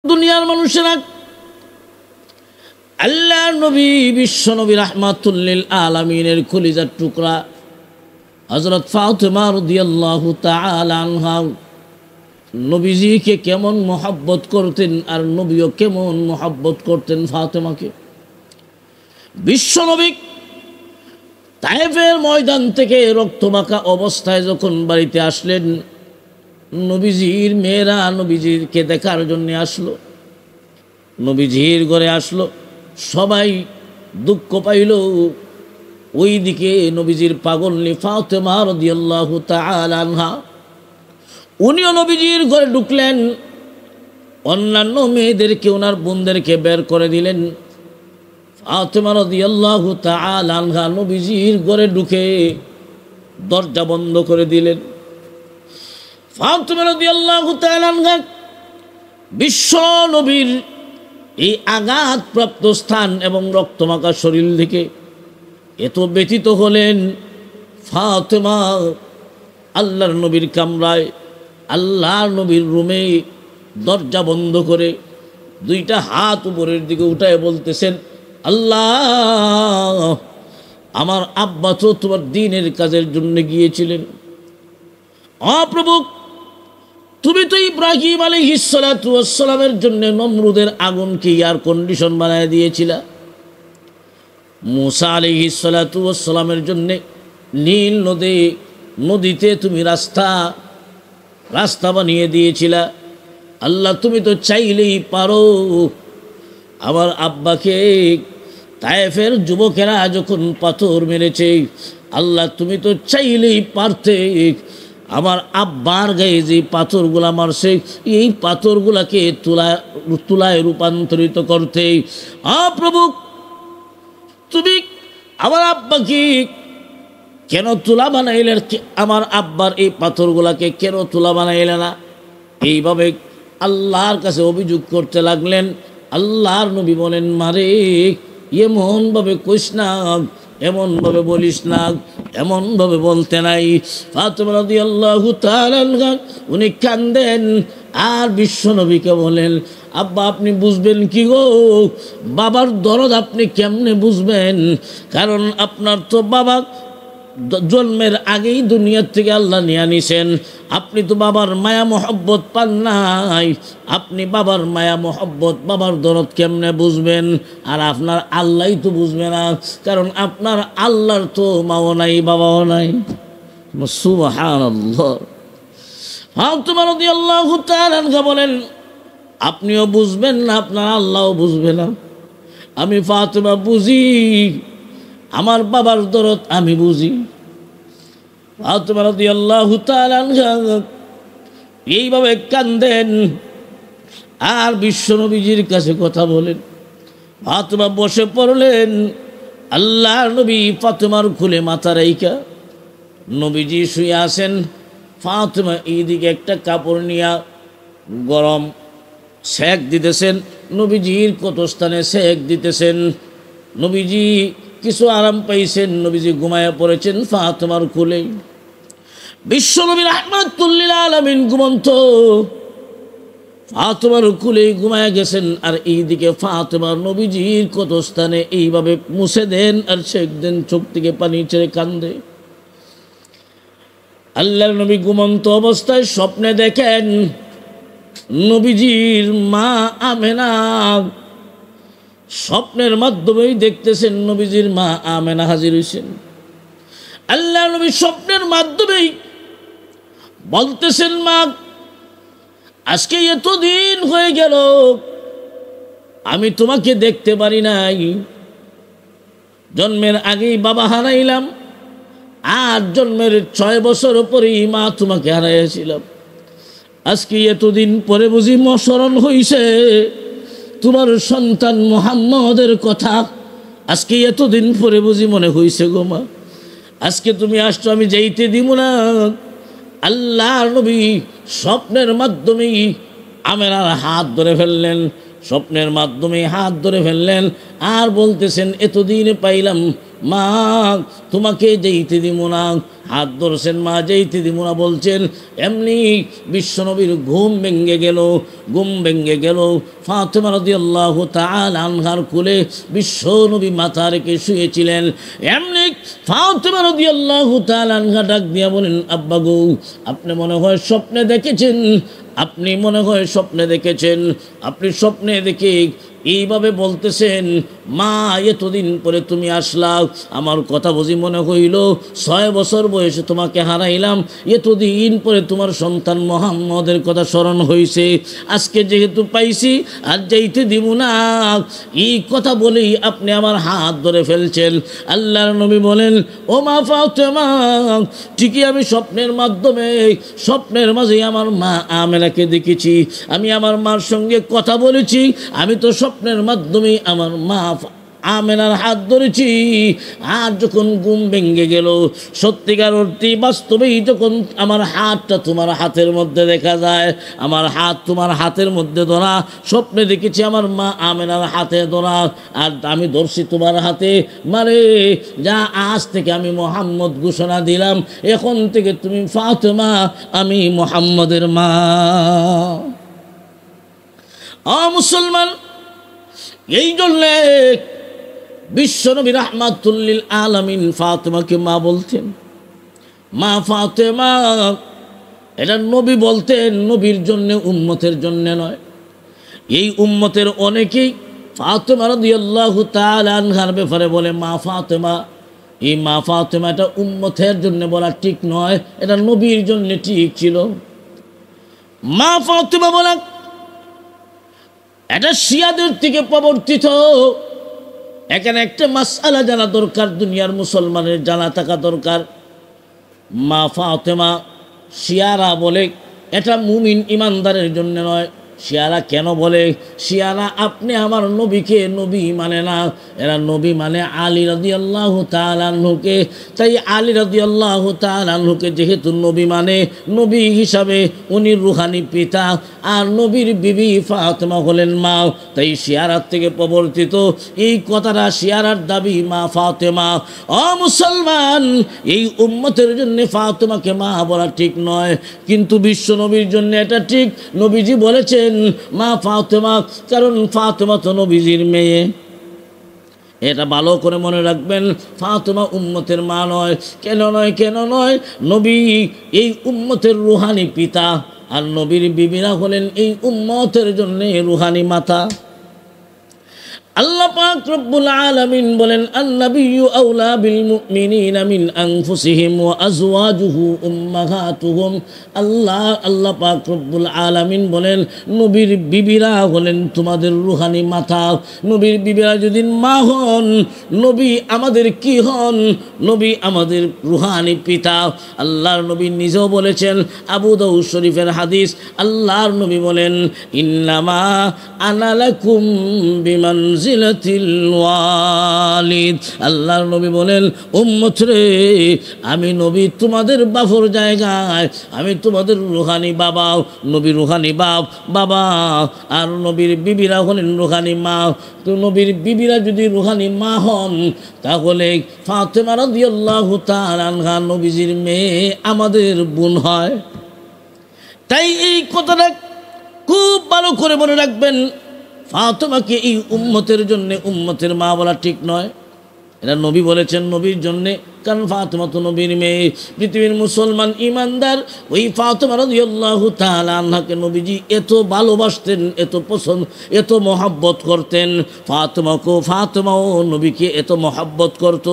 দুনিয়ার মানুষেরা আল্লাহর নবী বিশ্ব নবী রাহমাতুল লিল আলামিনের কলিজার টুকরা হযরত ফাতেমা রাদিয়াল্লাহু তাআলা আনহা নবীজিকে কেমন মহব্বত করতেন আর নবীও কেমন মহব্বত করতেন ফাতেমাকে। বিশ্ব নবী তায়েফের ময়দান থেকে রক্তমাখা অবস্থায় যখন বাড়িতে আসলেন, নবীজির মেয়েরা নবীজিকে দেখার জন্য আসলো, নবীজির ঘরে আসলো, সবাই দুঃখ পাইল। ওইদিকে নবীজির পাগলনি ফাতেমা রাদিয়াল্লাহু তাআলা আনহা, উনিও নবীজির ঘরে ঢুকলেন, অন্যান্য মেয়েদেরকে ওনার বোনদেরকে বের করে দিলেন। ফাতেমা রাদিয়াল্লাহু তাআলা আনহা নবীজির ঘরে ঢুকে দরজা বন্ধ করে দিলেন। ফাতেমা রাদিয়াল্লাহু তাআলা আনহা বিশ্ব নবীর এই আঘাতপ্রাপ্ত স্থান এবং রক্তমাখা শরীর থেকে এত ব্যথিত হলেন। ফাতেমা আল্লাহর নবীর কামরায়, আল্লাহর নবীর রুমে দরজা বন্ধ করে দুইটা হাত উপরের দিকে উঠায় বলতেছেন, আল্লাহ, আমার আব্বা তো তোমার দ্বীনের কাজের জন্য গিয়েছিলেন। প্রভু, তুমি তো ইব্রাহিম আলাইহিস সালাতু ওয়াস সালামের জন্য নমরুদের আগুনকে এয়ার কন্ডিশন বানায় দিয়েছিলা। মুসা আলাইহিস সালাতু ওয়াস সালামের জন্য নীল নদীতে তুমি রাস্তা বানিয়ে দিয়েছিলা। আল্লাহ, তুমি তো চাইলেই পারো আমার আব্বাকে তায়েফের যুবকেরা যখন পাথর মেরেছে, আল্লাহ তুমি তো চাইলেই পারতে আমার আব্বার গায়ে যে পাথরগুলা মারছে এই পাথরগুলাকে তুলায় রূপান্তরিত করতে। প্রভু, তুমি আমার আব্বাকে কেন তুলা বানাইলে, আমার আব্বার এই পাথরগুলাকে কেন তুলা বানাইলে না? এইভাবে আল্লাহর কাছে অভিযোগ করতে লাগলেন। আল্লাহর নবী বলেন, মারে এমনভাবে কইস না, এমনভাবে বলিস না, এমনভাবে বলতে নাই। ফাতেমা রাদিয়াল্লাহু তাআলা আনহা উনি কান্দেন আর বিশ্ব নবীকে বলেন, আব্বা আপনি বুঝবেন কি গো? বাবার দরদ আপনি কেমনে বুঝবেন? কারণ আপনার তো বাবা জন্মের আগেই দুনিয়ার থেকে আল্লাহ নিয়ে নিছেন। আপনি তো বাবার মায়া মহব্বত পান নাই। আপনি বাবার মায়া মহব্বত, বাবার দরদ কেমনে বুঝবেন? আর আপনার আল্লাহই তো বুঝবে না, কারণ আপনার আল্লাহর তো মাও নাই, বাবাও নাই। সুবহানাল্লাহ। ফাতেমা রাদিয়াল্লাহু তাআলা আনহা বলেন, আপনিও বুঝবেন না, আপনার আল্লাহও বুঝবে না। আমি ফাতেমা বুঝি, আমার বাবার দরদ আমি বুঝি। ফাতেমা রাদিয়াল্লাহু তাআলা আনহা এইভাবে কান্দেন আর বিশ্ব নবীজির কাছে কথা বলেন। ফাতেমা বসে পড়লেন, আল্লাহর নবী ফাতেমার খুলে মাথা রাইখা, নবীজি শুয়ে আছেন। ফাতেমা এইদিকে একটা কাপড় নিয়া গরম সেক দিতেছেন, নবীজির কত স্থানে সেক দিতেছেন। নবীজি কিছু আরাম পাইছেন, নবীজি ঘুমায়া পড়েছেন ফাতেমার কোলে। বিশ্ব নবী রাহমাতুল লিল আলামিন ঘুমন্ত, ফাতেমার কোলে ঘুমায়া গেছেন। আর এইদিকে ফাতেমা নবীজির কত স্থানে এইভাবে মুছে দেন আর সেক দেন, চোখ থেকে পানি ছেড়ে কান্দে। আল্লাহর নবী ঘুমন্ত অবস্থায় স্বপ্নে দেখেন নবীজির মা আমেনা, স্বপ্নের মাধ্যমেই দেখতেছেন নবীজির মা আমেনা হাজির হয়েছেন। আল্লাহ নবী স্বপ্নের মাধ্যমেই বলতেছেন, মা আজকে এতদিন হয়ে গেল আমি তোমাকে দেখতে পারি নাই। জন্মের আগেই বাবা হারাইলাম, আর জন্মের 6 বছর পরেই মা তোমাকে হারাইয়াছিলাম। আজকে এতদিন পরে বুঝি স্মরণ হইছে তোমার সন্তান মুহাম্মদের কথা। আজকে এতদিন পরে বুঝি মনে হইছে গো মা, আজকে তুমি আসছো, আমি যাইতে দিব না। আল্লাহর নবী স্বপ্নের মাধ্যমেই আমেনার হাত ধরে ফেললেন, স্বপ্নের মাধ্যমে হাত ধরে ফেললেন আর বলতেছেন, এতদিন পাইলাম মা, তোমাকে যাইতে দিব না। হাত ধরছেন, মা যেইতে দিব না বলছেন, এমনি বিশ্বনবীর ঘুম ভেঙে গেল। ঘুম ভেঙে গেল, ফাতেমা রাদিয়াল্লাহু তাআলা আনহার কোলে বিশ্বনবী মাথা রেখে শুয়েছিলেন। এমনি ফাতেমা রাদিয়াল্লাহু তাআলা আনহা ডাক দিয়া বলেন, আব্বা গো, আপনি মনে হয় স্বপ্নে দেখেছেন, আপনি মনে হয় স্বপ্নে দেখেছেন, আপনি স্বপ্নে দেখে এইভাবে বলতেছেন, মা এতদিন পরে তুমি আসলা, আমার কথা বুঝি মনে হইল 6 বছর বয়সে তোমাকে হারাইলাম, এতদিন পরে তোমার সন্তান মুহাম্মদের কথা স্মরণ হয়েছে, আজকে যেহেতু পাইছি আর যাইতে দিব না, এই কথা বলেই আপনি আমার হাত ধরে ফেলছেন। আল্লাহর নবী বলেন, ও মা ফাতেমা, ঠিকই আমি স্বপ্নের মাধ্যমে, স্বপ্নের মাঝে আমার মা আমেনাকে দেখেছি, আমি আমার মার সঙ্গে কথা বলেছি, আমি তো স্বপ্নের মাধ্যমে আমার মা আমেনার হাত ধরেছি। আর যখন ঘুম ভেঙে গেল, সত্যিকার অর্থে বাস্তবেই যখন আমার হাতটা তোমার হাতের মধ্যে দেখা যায়, আমার হাত তোমার হাতের মধ্যে ধরা, স্বপ্নে দেখেছি আমার মা আমেনার হাতে ধরা, আর আমি ধরছি তোমার হাতে, মারে যা, আজ থেকে আমি মুহাম্মদ ঘোষণা দিলাম, এখন থেকে তুমি ফাতেমা, আমি মুহাম্মদের মা। মুসলমান, এই জন্যে বিশ্বনবী রাহমাতুল লিল আলামিন ফাতেমাকে মা বলতেন। মা ফাতেমা, এটা নবী বলতেন, নবীর জন্য, উম্মতের জন্য নয়। এই উম্মতের অনেকেই ফাতেমা রাদিয়াল্লাহু তাআলা আনহার ব্যাপারে বলে মা ফাতেমা। এই মা ফাতেমা এটা উম্মতের জন্য বলা ঠিক নয়, এটা নবীর জন্য ঠিক ছিল। মা ফাতেমা বলা এটা শিয়াদের থেকে প্রবর্তিত। এখানে একটা মাসআলা জানা দরকার, দুনিয়ার মুসলমানের জানা থাকা দরকার। মা ফাতেমা শিয়ারা বলে এটা মুমিন ইমানদারের জন্য নয়। শিয়ারা কেন বলে? শিয়ারা আপনি আমার নবীকে নবী মানে না, এরা নবী মানে আলী রাদিয়াল্লাহু তাআলা আনহুকে। তাই আলী রাদিয়াল্লাহু তাআলা আনহুকে যেহেতু নবী মানে, নবী হিসাবে উনি রুহানি পিতা, আর নবীর বিবি ফাতেমা হলেন মা। তাই শিয়ারার থেকে প্রবর্তিত এই কথাটা, শিয়ারার দাবি মা ফাতেমা। মুসলমান, এই উম্মতের জন্য ফাতেমাকে মা বলা ঠিক নয়, কিন্তু বিশ্ব নবীর জন্য এটা ঠিক। নবীজি বলেছেন মা ফাতেমা, কারণ ফাতেমা তো নবীজির মেয়ে। এটা ভালো করে মনে রাখবেন, ফাতেমা উম্মতের মা নয়। কেন নয়? কেন নয়? নবী এই উম্মতের রুহানি পিতা, আর নবীর বিবিরা হলেন এই উম্মতের জন্য রুহানি মাতা। আল্লাহ পাক রব্বুল আলামিন বলেন, আন-নাবিয়্যু আওলা বিল মুমিনিনা মিন আনফুসিহিম ওয়া আজওয়াজুহু উম্মাহাতুহুম। আল্লাহ পাক রব্বুল আলামিন বলেন, নবীর বিবিরা হলেন তোমাদের রুহানি মাতা। নবীর বিবিরা যদি মা হন, নবী আমাদের কি হন? নবী আমাদের রুহানি পিতা। আল্লাহর নবী নিজেও বলেছেন, আবু দাউদ শরীফের হাদিস, আল্লাহর নবী বলেন, ইন্নামা আনা লাকুম বিমানজিলাতিল ওয়ালিদ। আল্লাহর নবী বলেন, উম্মত রে, আমি নবী তোমাদের বাপর জায়গায়, আমি তোমাদের রুহানি বাবা। নবী রুহানি বাবা, আর নবীর বিবিরা হলেন রুহানি মা। তো নবীর বিবিরা যদি রুহানি মা হন, তাহলে ফাতেমা রাদিয়াল্লাহু তাআলা আনহা নবীজির মেয়ে, আমাদের বোন হয়। তাই এই কথাটা খুব ভালো করে মনে রাখবেন, ফাতেমাকে এই উম্মতের জন্য উম্মতের মা বলা ঠিক নয়। এটা নবী বলেছেন নবীর জন্যে, কারণ ফাতেমা তো নবীর মেয়ে। পৃথিবীর মুসলমান ইমানদার ওই ফাতেমা রাদিয়াল্লাহু তাআলা আনহাকে নবীজি এত ভালোবাসতেন, এত পছন্দ, এত মহব্বত করতেন। ফাতেমাও নবীকে এত মহব্বত করত,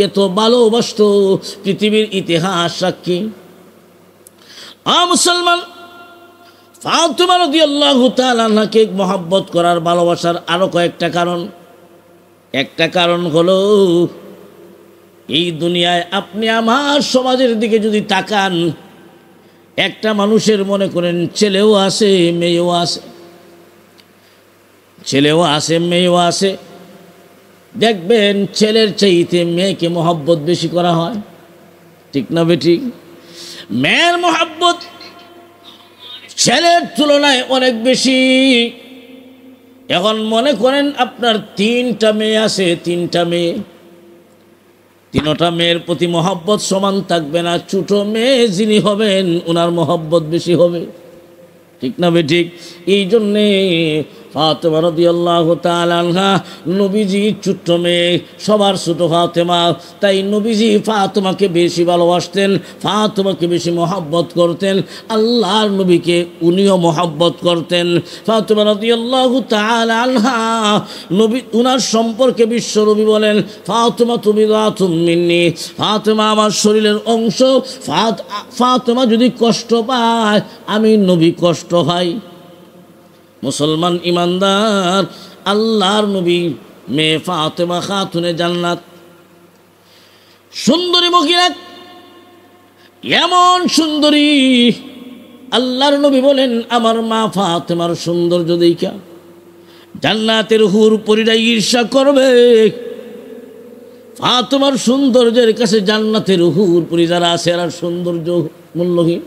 এত ভালোবাসত, পৃথিবীর ইতিহাস সাক্ষী। মুসলমান, ফাতেমা রাদিয়াল্লাহু তাআলা আনহাকে মহব্বত করার, ভালোবাসার আরও কয়েকটা কারণ। একটা কারণ হলো, এই দুনিয়ায় আপনি আমার সমাজের দিকে যদি তাকান, একটা মানুষের মনে করেন ছেলেও আছে, মেয়েও আছে, ছেলেও আছে, মেয়েও আছে। দেখবেন ছেলের চাইতে মেয়েকে মহব্বত বেশি করা হয়, ঠিক না বেঠিক? মেয়ের মহব্বত ছেলের তুলনায় অনেক বেশি। এখন মনে করেন আপনার 3টা মেয়ে আছে, 3টা মেয়ে, তিনটা মেয়ের প্রতি মহব্বত সমান থাকবে না, ছোট মেয়ে যিনি হবেন ওনার মহব্বত বেশি হবে, ঠিক না বেঠিক? এই জন্যে ফাতেমা রাদিয়াল্লাহু তাআলা আনহা নবীজি ছোট্ট মেয়ে, সবার ছোট ফাতেমা, তাই নবীজি ফাতেমাকে বেশি ভালোবাসতেন, ফাতেমাকে বেশি মহব্বত করতেন, আল্লাহর নবীকে উনিও মহব্বত করতেন। ফাতেমা রাদিয়াল্লাহু তাআলা আনহা নবী উনার সম্পর্কে বিশ্ব নবী বলেন, ফাতেমা তুমি রাতুম মিন্নি, ফাতেমা আমার শরীরের অংশ, ফাতেমা যদি কষ্ট পায় আমি নবী কষ্ট হয়। মুসলমান ইমানদার, আল্লাহর নবী মেয়ে ফাতেমা খাতুনে জান্নাত, সুন্দরী মহিলা, এমন সুন্দরী আল্লাহর নবী বলেন আমার মা ফাতেমার সৌন্দর্য দেইখা জান্নাতের হুর পরীরা ঈর্ষা করবে। ফাতেমার সৌন্দর্যের কাছে জান্নাতের হুর পরী যারা আছে আর সৌন্দর্য মূল্যহীন।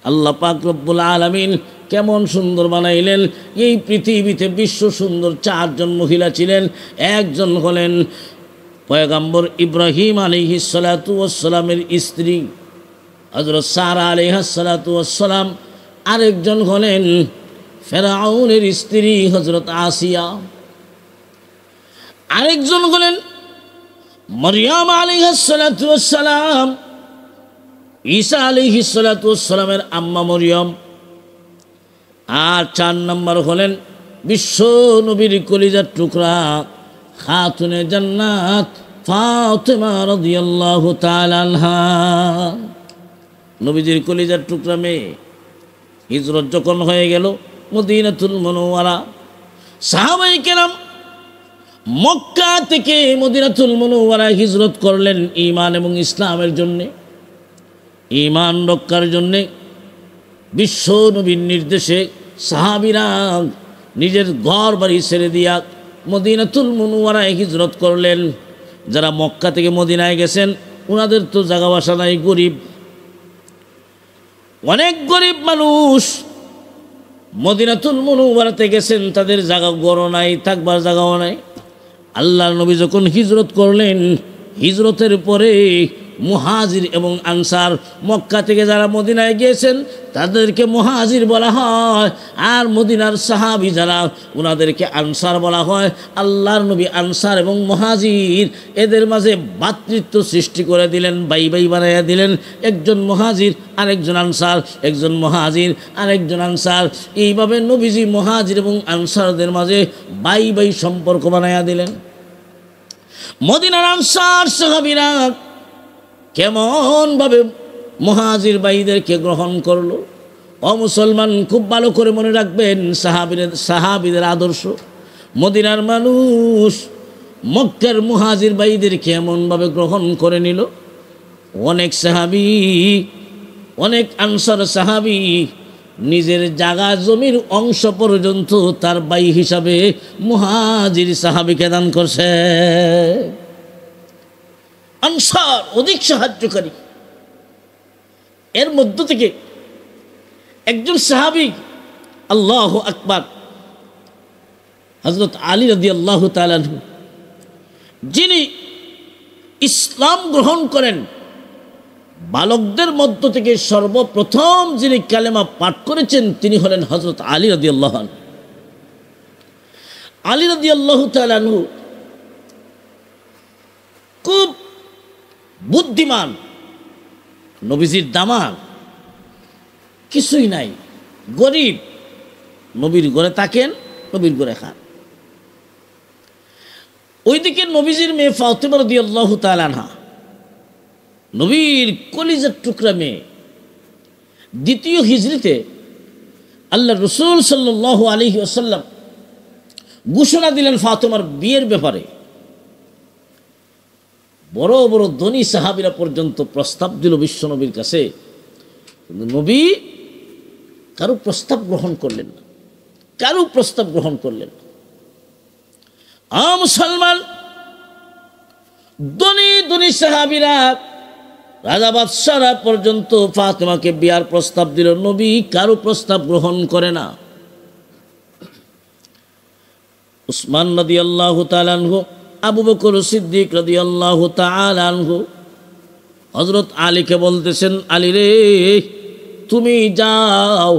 আল্লাহ পাক রব্বুল আলামিন কেমন সুন্দর বানাইলেন। এই পৃথিবীতে বিশ্ব সুন্দর চারজন মহিলা ছিলেন। একজন হলেন পয়গম্বর ইব্রাহিম আলাইহিস সালাতু ওয়াস সালামের স্ত্রী হযরত সারা আলাইহিস সালাতু ওয়াস সালাম, আরেকজন হলেন ফেরাউনের স্ত্রী হযরত আসিয়া, আরেকজন হলেন মরিয়ম আলাইহিস সালাতু ওয়াস সালাম, ঈসা আলাইহিস সালাতু ওয়াস সালামের আম্মা মরিয়ম, আর 4 নম্বর হলেন বিশ্ব নবীর কলিজার টুকরা খাতুনে জান্নাত ফাতেমা রাদিয়াল্লাহু তাআলা আনহা। নবীজির কলিজার টুকরা মেয়ে হিজরত যখন হয়ে গেল মদিনাতুল মুনাওয়ারা, সাহাবায়ে কেরাম মক্কা থেকে মদিনাতুল মুনাওয়ারা হিজরত করলেন ঈমান এবং ইসলামের জন্যে, ঈমান রক্ষার জন্যে। বিশ্ব নবীর নির্দেশে সাহাবীরা নিজের ঘর বাড়ি ছেড়ে দিয়া মদিনাতুল মুনাওয়ারায় হিজরত করলেন। যারা মক্কা থেকে মদিনায় গেছেন ওনাদের তো জায়গা বাসা নাই, গরিব, অনেক গরিব মানুষ মদিনাতুল মুনাওয়ারাতে গেছেন, তাদের জায়গা গড় নাই, থাকবার জায়গাও নাই। আল্লাহর নবী যখন হিজরত করলেন, হিজরতের পরে মুহাজির এবং আনসার, মক্কা থেকে যারা মদিনায় গিয়েছেন তাদেরকে মুহাজির বলা হয়, আর মদিনার সাহাবী যারা ওনাদেরকে আনসার বলা হয়। আল্লাহর নবী আনসার এবং মুহাজির এদের মাঝে ভ্রাতৃত্ব সৃষ্টি করে দিলেন, ভাই ভাই বানাইয়া দিলেন। একজন মুহাজির আরেকজন আনসার, একজন মুহাজির আরেকজন আনসার, এইভাবে নবীজি মুহাজির এবং আনসারদের মাঝে ভাই ভাই সম্পর্ক বানাইয়া দিলেন। মদিনার আনসার সাহাবীরা কেমনভাবে মুহাজির ভাইদেরকে গ্রহণ করলো। মুসলমান খুব ভালো করে মনে রাখবেন সাহাবীদের আদর্শ। মদিনার মানুষ মক্কার মুহাজির ভাইদেরকে এমনভাবে গ্রহণ করে নিল। অনেক সাহাবী, অনেক আনসার সাহাবী নিজের জায়গা জমির অংশ পর্যন্ত তার ভাই হিসাবে মুহাজির সাহাবীকে দান করছে। আনসার অধিক সাহায্যকারী। এর মধ্য থেকে একজন সাহাবী, আল্লাহু আকবার, হযরত আলী রাদিয়াল্লাহু তাআলা আনহু, যিনি ইসলাম গ্রহণ করেন, বালকদের মধ্য থেকে সর্বপ্রথম যিনি কালেমা পাঠ করেছেন তিনি হলেন হযরত আলী রাদিয়াল্লাহু আনহু। আলী রাদিয়াল্লাহু তাআলা আনহু খুব বুদ্ধিমান, নবীজির দামাল, কিছুই নাই, গরিব, নবীর ঘরে থাকেন, নবীর ঘরে খান। ওইদিকে নবীজির মেয়ে ফাতেমা রাদিয়াল্লাহু তাআলা আনহা, নবীর কলিজার টুকরা মেয়ে। দ্বিতীয় হিজরিতে আল্লাহ রাসূল সাল্লাল্লাহু আলাইহি ওয়াসাল্লাম ঘোষণা দিলেন ফাতেমার বিয়ের ব্যাপারে। বড় বড় ধনী সাহাবীরা পর্যন্ত প্রস্তাব দিল বিশ্বনবীর কাছে, কিন্তু নবী কারো প্রস্তাব গ্রহণ করলেন না, কারো প্রস্তাব গ্রহণ করলেন না। মুসলমান ধনী ধনী সাহাবীরা, রাজা বাদশাহরা পর্যন্ত ফাতেমাকে বিয়ার প্রস্তাব দিল, নবী কারো প্রস্তাব গ্রহণ করে না। উসমান রাদিয়াল্লাহু তাআলা আনহু আবু বকর সিদ্দিক রাদিয়াল্লাহু তাআলা আনহু হযরত আলীকে বলতেছেন, আলী রে, তুমি যাও,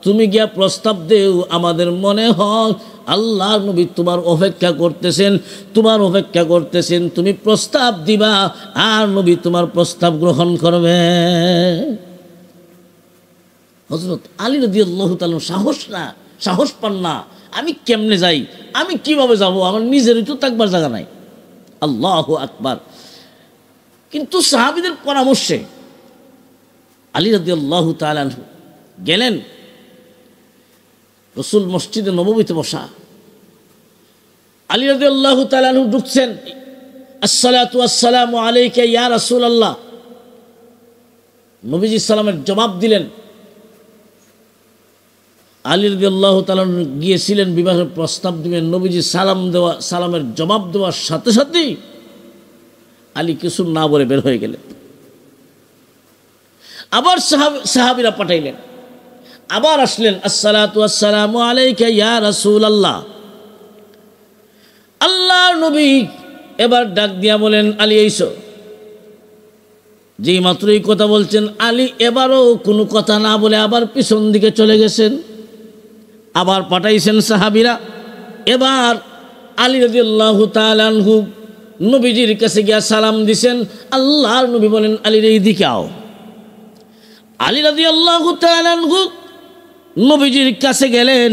তুমি গিয়া প্রস্তাব দেও, আমাদের মনে হয় আল্লাহর নবী তোমার অপেক্ষা করতেছেন, তুমি প্রস্তাব দিবা আর নবী তোমার প্রস্তাব গ্রহণ করবে। হযরত আলী রাদিয়াল্লাহু তাআলা সাহস পান না, আমি কেমনে যাই, আমি কিভাবে যাব, আমার নিজেরই তো থাকবার জায়গা নাই। আল্লাহু আকবার। কিন্তু সাহাবীদের পরামর্শে আলী রাদিয়াল্লাহু তাআলা গেলেন। রাসূল মসজিদে নববীতে বসা, আলী রাদিয়াল্লাহু তাআলা ঢুকছেন। আসসালাতু ওয়াসসালামু আলাইকা ইয়া রাসূলুল্লাহ। নবীজি সালামের জবাব দিলেন। আলী রাদিয়াল্লাহু তাআলা গিয়েছিলেন বিবাহের প্রস্তাব দিবেন, নবীজি সালামের জবাব দেওয়ার সাথে সাথেই আলী কিছু না বলে বের হয়ে গেলেন। আবার সাহাবীরা পাঠাইলেন, আবার আসলেন। আসসালাতু ওয়াসসালামু আলাইকা ইয়া রাসূলুল্লাহ। আল্লাহর নবী এবার ডাক দিয়া বলেন, আলী এসো। যেই মাত্র এই কথা বলছেন, আলী এবারও কোনো কথা না বলে আবার পিছন দিকে চলে গেছেন। আবার পাঠাইছেন সাহাবীরা। এবার আলী রাদিয়াল্লাহু তাআলা আনহু নবীজির কাছে গিয়া সালাম দিছেন। আল্লাহর নবী বলেন, আলীর এই দিকে আও। আলী রাদিয়াল্লাহু তাআলা আনহু নবীজির কাছে গেলেন।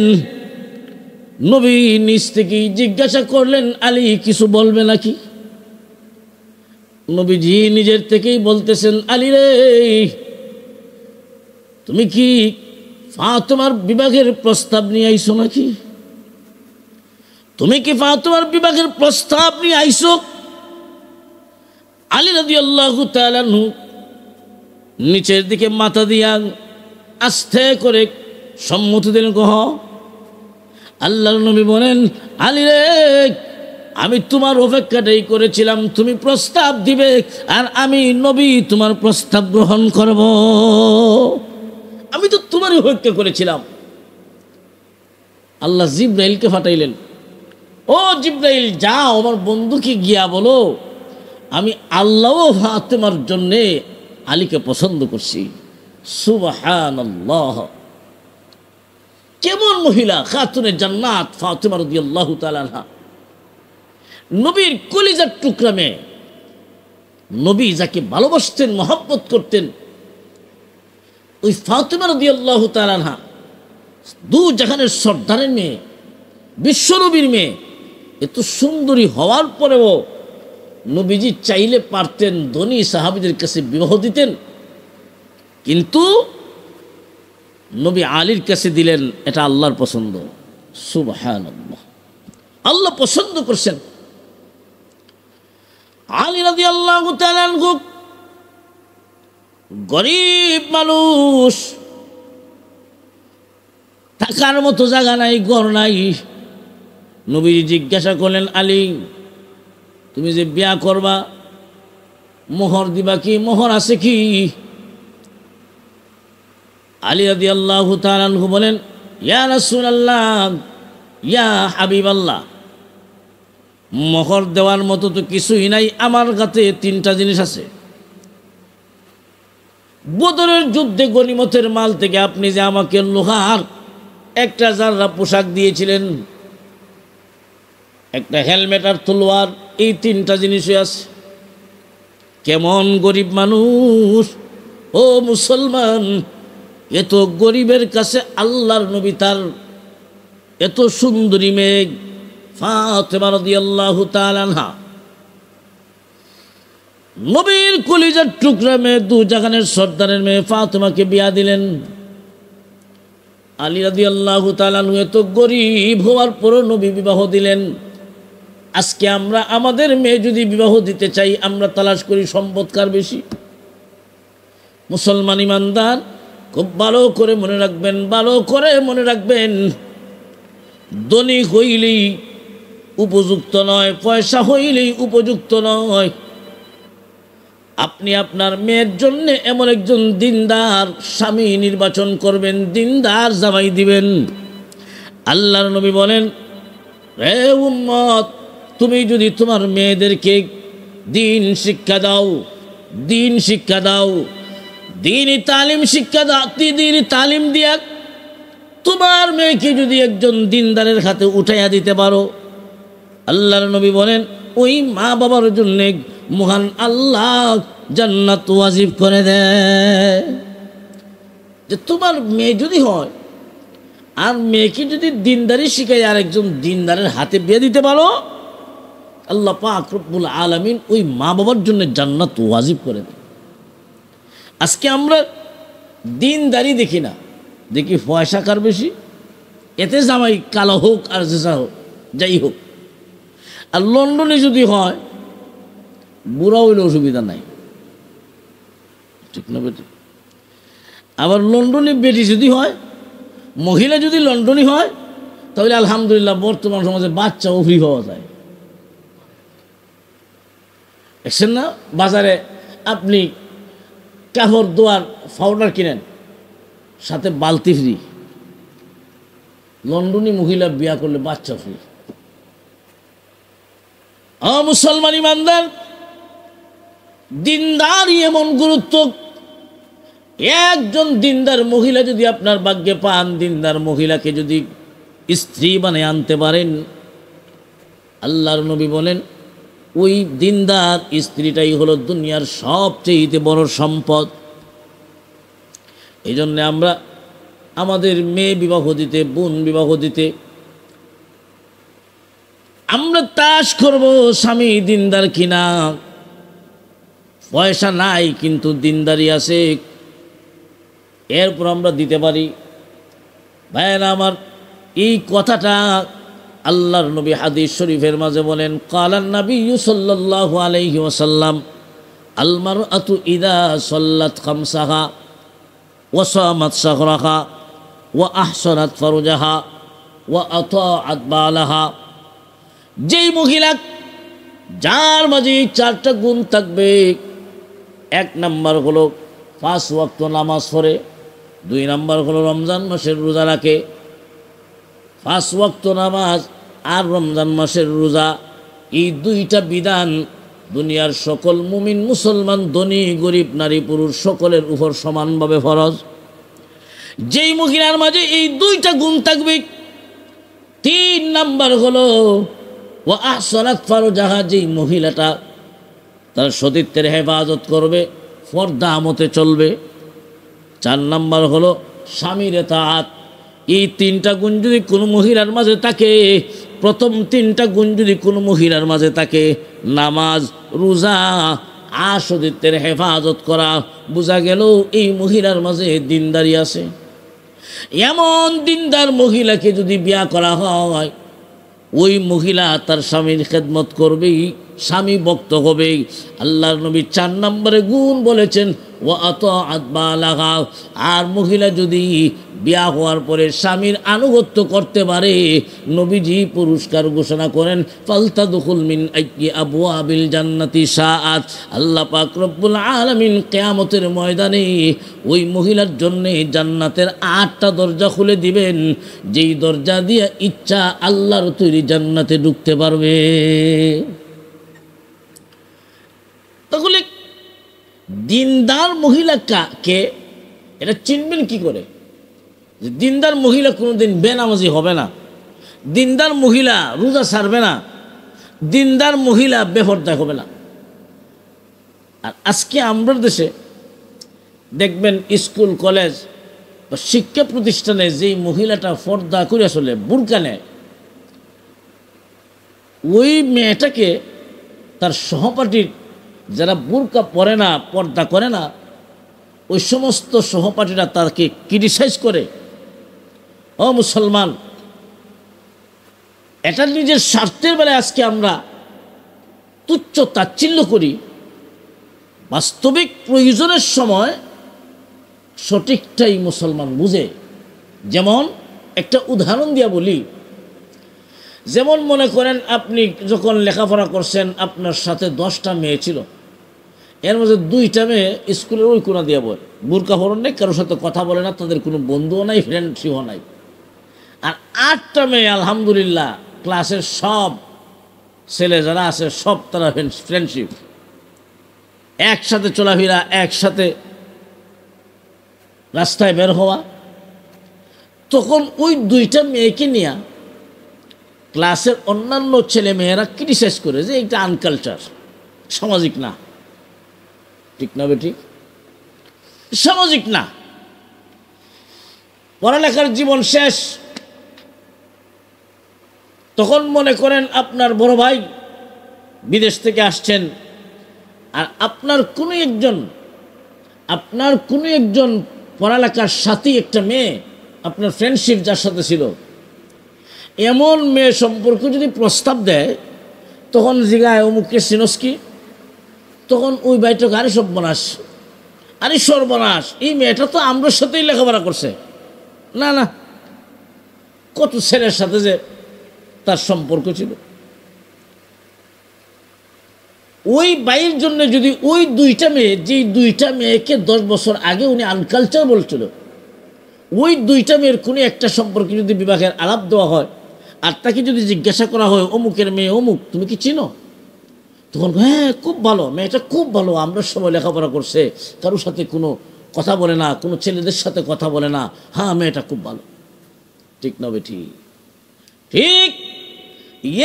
নবী নিজ থেকেই জিজ্ঞাসা করলেন, আলী কিছু বলবে নাকি? নবীজি নিজের থেকেই বলতেছেন, আলী রে, তুমি কি ফাতেমার বিবাহের প্রস্তাব নিয়ে আইছো নাকি? তুমি কি ফাতেমার বিবাহের প্রস্তাব নিয়ে আইছো? আলী রাদিয়াল্লাহু তাআলা আনহু নিচের দিকে মাথা দিয়া আস্তে করে সম্মতি দিলেন। কহ। আল্লাহর নবী বলেন, আলী রে, আমি তোমার অপেক্ষাটাই করেছিলাম, তুমি প্রস্তাব দিবে আর আমি নবী তোমার প্রস্তাব গ্রহণ করব। আমি তো তোমারই অপেক্ষা করেছিলাম। আল্লাহ জিব্রাইলকে পাঠাইলেন। ও জিব্রাইল, যাও আমার বন্ধুকে গিয়া বলো, আমি আল্লাহ ফাতেমার জন্যে আলীকে পছন্দ করছি। সুবহানাল্লাহ। কেমন মহিলা, খাতুনে জান্নাত ফাতেমা রাদিয়াল্লাহু তাআলা আনহা, নবীর কলিজার টুকরা মেয়ে। নবী যাকে ভালোবাসতেন, মহব্বত করতেন, ওই ফাতেমা রাদিয়াল্লাহু তাআলা আনহা দু জাহানের সর্দারের মেয়ে, বিশ্বনবীর মেয়ে, এত সুন্দরী হওয়ার পরেও নবীজি চাইলে পারতেন ধনী সাহাবীদের কাছে বিবাহ দিতেন, কিন্তু নবী আলীর কাছে দিলেন। এটা আল্লাহর পছন্দ। সুবহানাল্লাহ। আল্লাহ পছন্দ করছেন। আলী রাদিয়াল্লাহু তাআলা আনহু গরিব মানুষ, থাকার মতো জায়গা নাই, ঘর নাই। নবীজি জিজ্ঞাসা করলেন, আলী, তুমি যে বিয়া করবা, মোহর দিবা কি? মোহর আছে কি? আলী রাদিয়াল্লাহু তাআলা আনহু বলেন, ইয়া রাসূলুল্লাহ, ইয়া হাবিবাল্লাহ, মোহর দেওয়ার মতো তো কিছুই নাই, আমার কাছে তিনটা জিনিস আছে। বদরের যুদ্ধে গনিমতের মাল থেকে আপনি যে আমাকে লোহার একটা জাররা পোশাক দিয়েছিলেন, একটা হেলমেট আর তলোয়ার, এই তিনটা জিনিসই আছে। কেমন গরিব মানুষ ও মুসলমান, এত গরিবের কাছে আল্লাহর নবী তার এত সুন্দরী মেয়ে ফাতেমা রাদিয়াল্লাহু তাআলা আনহা, নবীর কলিজার টুকরা মেয়ে, দু জাহানের সর্দারের মেয়ে ফাতেমাকে বিয়া দিলেন। আলী রাদিয়াল্লাহু তাআলা আনহু এত গরিব হওয়ার পরও নবী বিবাহ দিলেন। আজকে আমরা আমাদের মেয়ে যদি বিবাহ দিতে চাই, আমরা তালাশ করি সম্পদ কার বেশি। মুসলমান ইমানদার, খুব ভালো করে মনে রাখবেন, ভালো করে মনে রাখবেন, ধনী হইলেই উপযুক্ত নয়, পয়সা হইলেই উপযুক্ত নয়। আপনি আপনার মেয়ের জন্য এমন একজন দিনদার স্বামী নির্বাচন করবেন, দিনদার জামাই দিবেন। আল্লাহর নবী বলেন, হে উম্মত, তুমি যদি তোমার মেয়েদেরকে দিন শিক্ষা দাও, দিন শিক্ষা দাও, দিনই তালিম শিক্ষা দাও, দিনই তালিম দিয়া তোমার মেয়েকে যদি একজন দিনদারের হাতে উঠাইয়া দিতে পারো, আল্লাহর নবী বলেন ওই মা বাবার জন্য মহান আল্লাহ জান্নাত ওয়াজিব করে দেয়। যে তোমার মেয়ে যদি হয় আর মেয়েকে যদি দিনদারি শিখাই আর একজন দিনদারের হাতে বিয়ে দিতে পারো, আল্লাহ পাক রব্বুল আলামিন ওই মা বাবার জন্য জান্নাত ওয়াজিব করে দেয়। আজকে আমরা দিনদারি দেখি না, দেখি পয়সা কার বেশি, এতে জামাই কালো হোক আর জেসা হোক, যাই হোক। আর লন্ডনে যদি হয় বুড়া হইলে অসুবিধা নাই, ঠিক না বেটি? আবার লন্ডনে বেটি যদি হয়, মহিলা যদি লন্ডনী হয়, তাহলে আলহামদুলিল্লাহ বর্তমান সমাজে বাচ্চাও ফ্রি পাওয়া যায়। দেখছেন না, বাজারে আপনি কাপড় ধোয়ার পাউডার কিনেন, সাথে বালতি ফ্রি। লন্ডনী মহিলা বিয়া করলে বাচ্চা ফ্রি। মুসলমান ইমানদার, দিনদারি এমন গুরুত্ব। একজন দিনদার মহিলা যদি আপনার ভাগ্যে পান, দিনদার মহিলাকে যদি স্ত্রী বানিয়ে আনতে পারেন, আল্লাহর নবী বলেন ওই দিনদার স্ত্রীটাই হলো দুনিয়ার সবচেয়ে বড় সম্পদ। এই জন্যে আমরা আমাদের মেয়ে বিবাহ দিতে, বোন বিবাহ দিতে আমরা তাস করব স্বামী দিনদার কিনা। পয়সা নাই কিন্তু দিনদারি আছে, এরপর আমরা দিতে পারি। ভাইয়েরা আমার, এই কথাটা আল্লাহর নবী হাদিস শরীফের মাঝে বলেন, কালান নবী সাল্লাল্লাহু আলাইহি ওয়াসাল্লাম আল মারআতু ইযা সাল্লাত খামসাহা ওয়া সামাত শাহরাহা ওয়া আহসানাত ফারজাহা ওয়া আতাআত বালাহা। যেই মহিলা যার মাঝে চারটা গুণ থাকবে, এক নাম্বার হলো 5 ওয়াক্ত নামাজ পড়ে, 2 নাম্বার হলো রমজান মাসের রোজা রাখে। 5 ওয়াক্ত নামাজ আর রমজান মাসের রোজা, এই দুইটা বিধান দুনিয়ার সকল মুমিন মুসলমান, ধনী গরিব, নারী পুরুষ সকলের উপর সমানভাবে ফরজ। যেই মহিলার মাঝে এই দুইটা গুণ থাকবে, 3 নাম্বার হলো ওয়া আহসানাত ফারজাহা, যেই মহিলাটা তার সতীত্বের হেফাজত করবে, পর্দা মতে চলবে। 4 নাম্বার হলো স্বামীর ইতাআত। এই 3টা গুণ যদি কোনো মহিলার মাঝে থাকে, প্রথম 3টা গুণ যদি কোনো মহিলার মাঝে থাকে, নামাজ, রোজা আর সতীত্বের হেফাজত করা, বোঝা গেল এই মহিলার মাঝে দিনদারি আছে। এমন দিনদার মহিলাকে যদি বিয়া করা হয়, ওই মহিলা তার স্বামীর খেদমত করবেই, স্বামী ভক্ত হবে। আল্লাহর নবী 4 নম্বরে গুণ বলেছেন ওয়া আতাআত বালাহা। আর মহিলা যদি বিয়া হওয়ার পরে স্বামীর আনুগত্য করতে পারে, নবীজি পুরস্কার ঘোষণা করেন ফালতাদখুল মিন আইয়ি আবওয়াবিল জান্নাতি শাআত। আল্লাহ পাক রব্বুল আলামিন কিয়ামতের ময়দানে ওই মহিলার জন্য জান্নাতের 8টা দরজা খুলে দিবেন, যেই দরজা দিয়ে ইচ্ছা আল্লাহর তৈরি জান্নাতে ঢুকতে পারবে। তাহলে দিনদার মহিলা কে, এটা চিনবেন কি করে? যে দিনদার মহিলা কোনোদিন বেনামাজি হবে না, দিনদার মহিলা রোজা ছাড়বে না, দিনদার মহিলা বেপরদা হবে না। আর আজকে আমরা দেশে দেখবেন স্কুল কলেজ বা শিক্ষা প্রতিষ্ঠানে যেই মহিলাটা পর্দা করে আসলে বুরকা নেয়, ওই মেয়েটাকে তার সহপাঠীর যারা বুরকা পরে না, পর্দা করে না, ওই সমস্ত সহপাঠীরা তাকে ক্রিটিসাইজ করে। ও মুসলমান, এটা নিজের স্বার্থের বেলায় আজকে আমরা তুচ্ছ তাচ্ছিল্য করি, বাস্তবিক প্রয়োজনের সময় সঠিকটাই মুসলমান বুঝে। যেমন একটা উদাহরণ দিয়া বলি, যেমন মনে করেন আপনি যখন লেখাপড়া করছেন, আপনার সাথে 10টা মেয়ে ছিল, এর মধ্যে 2টা মেয়ে স্কুলের ওই কোনা দিয়া বলে, বুরকা পরন নেই, কারোর সাথে কথা বলে না, তাদের কোনো বন্ধুও নাই, ফ্রেন্ডশিপও নাই। আর 8টা মেয়ে আলহামদুলিল্লাহ ক্লাসের সব ছেলে যারা আছে সব তারা ফ্রেন্ডশিপ, একসাথে চলাফেরা, একসাথে রাস্তায় বের হওয়া। তখন ওই দুইটা মেয়েকে নিয়ে ক্লাসের অন্যান্য ছেলে মেয়েরা ক্রিটিসাইজ করে যে এটা আনকালচার, সামাজিক না। ঠিক না ঠিক? সামাজিক না। পড়ালেখার জীবন শেষ, তখন মনে করেন আপনার বড় ভাই বিদেশ থেকে আসছেন, আর আপনার কোনো একজন পড়ালেখার সাথী একটা মেয়ে, আপনার ফ্রেন্ডশিপ যার সাথে ছিল, এমন মেয়ে সম্পর্কে যদি প্রস্তাব দেয়, তখন জিগায় অমুককে চিনস কি? তখন ওই ভাইটাকে আরে সর্বনাশ, এই মেয়েটা তো আমরা সাথেই লেখাপড়া করছে। না না, কত ছেলের সাথে যে তার সম্পর্ক ছিল। ওই ভাইয়ের জন্য যদি ওই দুইটা মেয়ে, যেই দুইটা মেয়েকে 10 বছর আগে উনি আনকালচার বলছিল, ওই দুইটা মেয়ের কোনো একটা সম্পর্কে যদি বিবাহের আলাপ দেওয়া হয়, আর তাকে যদি জিজ্ঞাসা করা হয় অমুকের মেয়ে অমুক, তুমি কি চিনো? তখন হ্যাঁ খুব ভালো, মেয়েটা খুব ভালো, আমরা সময় লেখাপড়া করছে, কারোর সাথে কোনো কথা বলে না, কোনো ছেলেদের সাথে কথা বলে না, হ্যাঁ মেয়েটা খুব ভালো। ঠিক না ঠিক? ঠিক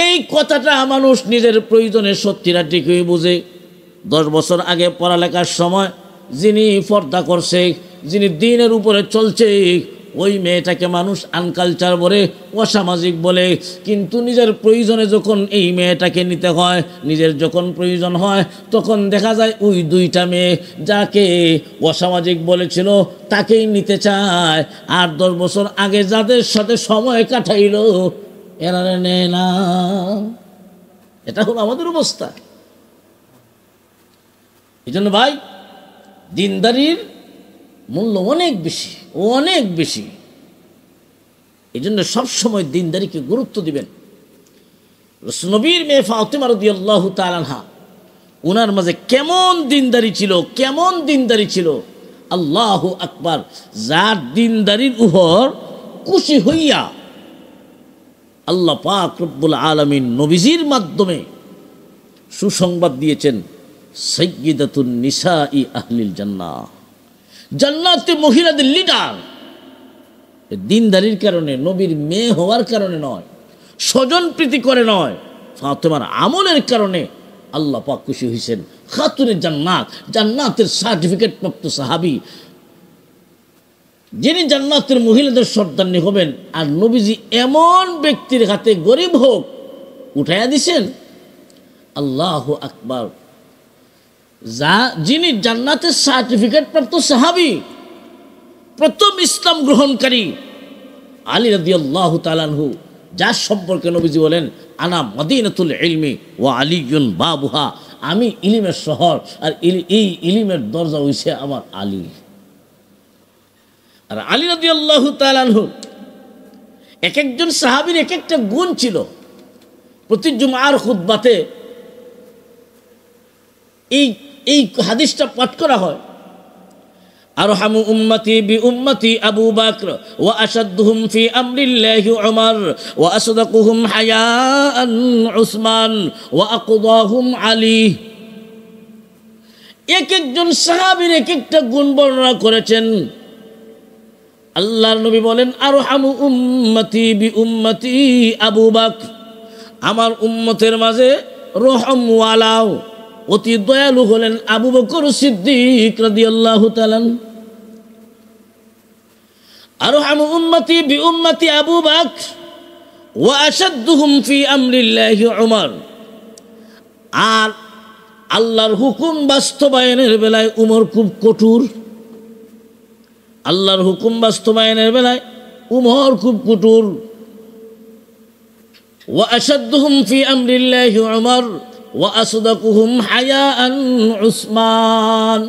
এই কথাটা মানুষ নিজের প্রয়োজনে সত্যিটা ঠিকই বুঝে। 10 বছর আগে পড়ালেখার সময় যিনি পর্দা করছে, যিনি দিনের উপরে চলছে, ওই মেয়েটাকে মানুষ আনকালচার বলে, অসামাজিক বলে। কিন্তু নিজের প্রয়োজনে যখন এই মেয়েটাকে নিতে হয়, নিজের যখন প্রয়োজন হয়, তখন দেখা যায় ওই দুইটা মেয়ে যাকে অসামাজিক বলেছিল তাকেই নিতে চায়। আর 10 বছর আগে যাদের সাথে সময় কাটাইল এরা নেয় না। এটা হলো আমাদের অবস্থা। এই জন্য ভাই, দিনদারির মূল্য অনেক বেশি, অনেক বেশি। এই জন্য সবসময় দিনদারিকে গুরুত্ব দিবেন। নবীর মেয়ে ফাতিমা রাদিয়াল্লাহু তাআলা আনহা, ওনার মাঝে কেমন দিনদারি ছিল, কেমন দিনদারি ছিল! আল্লাহু আকবার! যার দিনদারির উপর খুশি হইয়া আল্লাহ পাক রব্বুল আলামিন নবীজির মাধ্যমে সুসংবাদ দিয়েছেন, সাইয়্যিদাতুন নিসাই আহলিল জান্নাহ, জান্নাতে মহিলাদের লিডার। দিনদারির কারণে, নবীর মেয়ে হওয়ার কারণে নয়, স্বজন প্রীতি করে নয়, ফাতেমার আমলের কারণে আল্লাহ পাক খুশি হয়েছেন। খাতুনে জান্নাত, জান্নাতের সার্টিফিকেট প্রাপ্ত সাহাবী, যিনি জান্নাতের মহিলাদের সর্দারনি হবেন। আর নবীজি এমন ব্যক্তির হাতে গরিব হোক উঠাইয়া দিছেন। আল্লাহু আকবার! যিনি জান্নাতের সার্টিফিকেট প্রাপ্ত সাহাবী, প্রথম ইসলাম গ্রহণকারী আলী রাদিয়াল্লাহু তাআলা আনহু, যার সম্পর্কে নবীজি বলেন, আনা মদিনাতুল ইলমি ওয়া আলীয়ুন বাবুহা, আমি ইলিমের শহর, আর এই ইলিমের দরজা হইছে আমার আলী। আর আলী রাদিয়াল্লাহু তাআলা আনহু, এক একজন সাহাবীর এক একটা গুণ ছিল। প্রতি জুমার খুতবাতে এই হাদিসটা পাঠ করা হয়, আরহামু উম্মতি বি উম্মতি আবু বকর ওয়া আশাদ্দুহুম ফি আমরিল্লাহি উমর ওয়া আসদাকুহুম হায়াআন উসমান ওয়া আকদাহুম আলী। এক একজন সাহাবীর এক একটা গুণ বর্ণনা করেছেন। আল্লাহর নবী বলেন, আরহামু উম্মতি বি উম্মতি আবু বকর, আমার উম্মতের মাঝে রহমওয়ালাও, অতি দয়ালু হলেন আবু বকর সিদ্দিক রাদিয়াল্লাহু তাআলা। আরহামু উম্মতি বি উম্মতি আবু বকর ওয়া আশাদ্দুহুম ফি আমরিল্লাহি উমর, আর আল্লাহর হুকুম বাস্তবায়নের বেলায় উমর খুব কঠোর। আল্লাহর হুকুম বাস্তবায়নের বেলায় উমর খুব কঠোর। ওয়া আশাদ্দুহুম ফি আমরিল্লাহি উমর ওয়া আসদাকুহুম হায়াআন উসমান।